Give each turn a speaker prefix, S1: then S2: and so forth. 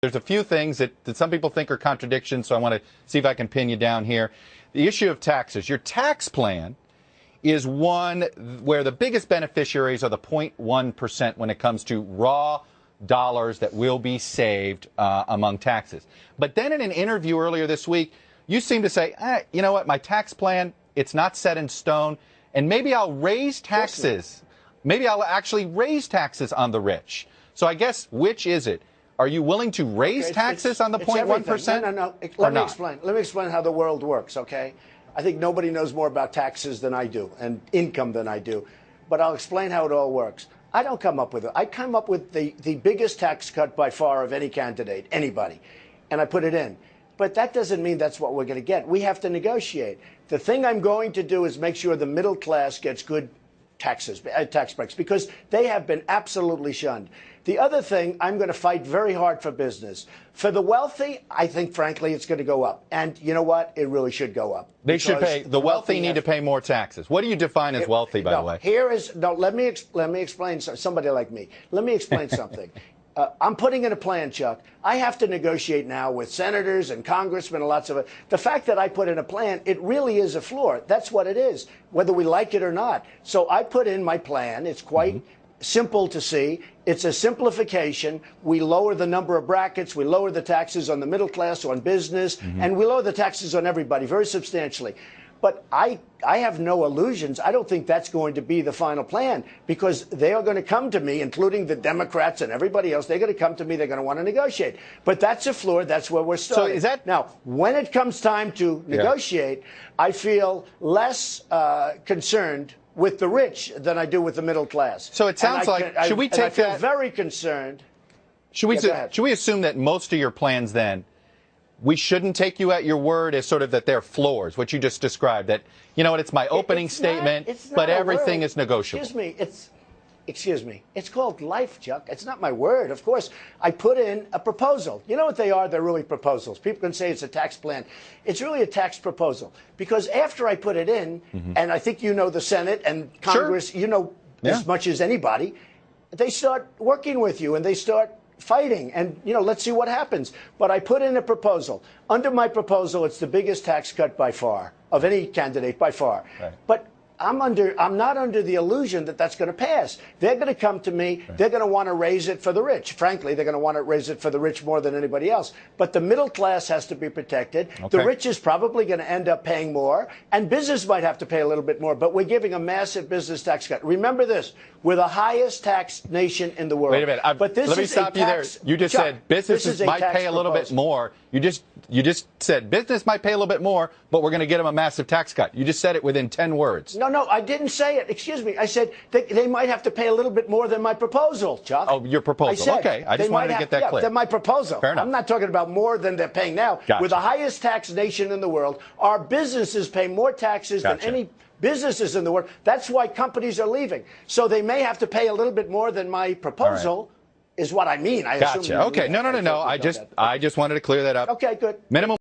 S1: There's a few things that some people think are contradictions, so I want to see if I can pin you down here. The issue of taxes. Your tax plan is one where the biggest beneficiaries are the 0.1% when it comes to raw dollars that will be saved among taxes. But then in an interview earlier this week, you seem to say, you know what, my tax plan, it's not set in stone, and maybe I'll raise taxes. Maybe I'll actually raise taxes on the rich. So I guess, which is it? Are you willing to raise taxes on the 0.1%?
S2: No. Let me explain how the world works, okay? I think nobody knows more about taxes than I do and income than I do. But I'll explain how it all works. I don't come up with it. I come up with the biggest tax cut by far of any candidate, anybody, and I put it in. But that doesn't mean that's what we're going to get. We have to negotiate. The thing I'm going to do is make sure the middle class gets good tax breaks, because they have been absolutely shunned. The other thing, I'm going to fight very hard for business. For the wealthy, I think, frankly, it's going to go up. And you know what? It really should go up.
S1: They should pay. The wealthy need to pay more taxes. What do you define as wealthy, by the way?
S2: Let me explain. Somebody like me. Let me explain something. I'm putting in a plan, Chuck. I have to negotiate now with senators and congressmen and lots of it. The fact that I put in a plan, it really is a floor. That's what it is, whether we like it or not. So I put in my plan. It's quite simple to see. It's a simplification. We lower the number of brackets. We lower the taxes on the middle class, on business, and we lower the taxes on everybody very substantially. But I have no illusions. I don't think that's going to be the final plan, because they are going to come to me, including the Democrats and everybody else. They're going to come to me. They're going to want to negotiate. But that's a floor. That's where we're starting.
S1: So is that
S2: now, when it comes time to negotiate, I feel less concerned with the rich than I do with the middle class.
S1: So it sounds should we take that?
S2: I feel very concerned.
S1: Should we assume that most of your plans then, we shouldn't take you at your word as sort of that they're floors, what you just described, that, you know what, it's my opening statement, but everything is negotiable.
S2: Excuse me, it's called life, Chuck. It's not my word. Of course, I put in a proposal. You know what they are? They're really proposals. People can say it's a tax plan. It's really a tax proposal, because after I put it in, and I think you know the Senate and Congress, you know as much as anybody, they start working with you and they start fighting, and let's see what happens. But I put in a proposal. Under my proposal, it's the biggest tax cut by far of any candidate, by far. Right. But I'm not under the illusion that that's going to pass. They're going to come to me. They're going to want to raise it for the rich. Frankly, they're going to want to raise it for the rich more than anybody else. But the middle class has to be protected. The rich is probably going to end up paying more, and business might have to pay a little bit more. But we're giving a massive business tax cut. Remember this: we're the highest taxed nation in the world.
S1: Wait a minute. Let me stop you there. You just said businesses might pay a little bit more. You just said business might pay a little bit more, but we're going to get them a massive tax cut. You just said it within 10 words.
S2: No, I didn't say it. Excuse me. I said they might have to pay a little bit more than my proposal, Chuck.
S1: Oh, your proposal. Okay. I just wanted to get that clear.
S2: Than my proposal.
S1: Fair enough.
S2: I'm not talking about more than they're paying now.
S1: Gotcha.
S2: We're the highest taxed nation in the world. Our businesses pay more taxes than any businesses in the world. That's why companies are leaving. So they may have to pay a little bit more than my proposal. Is what I mean. I assume.
S1: Okay. No. I just wanted to clear that up.
S2: Okay, good.
S1: Minimum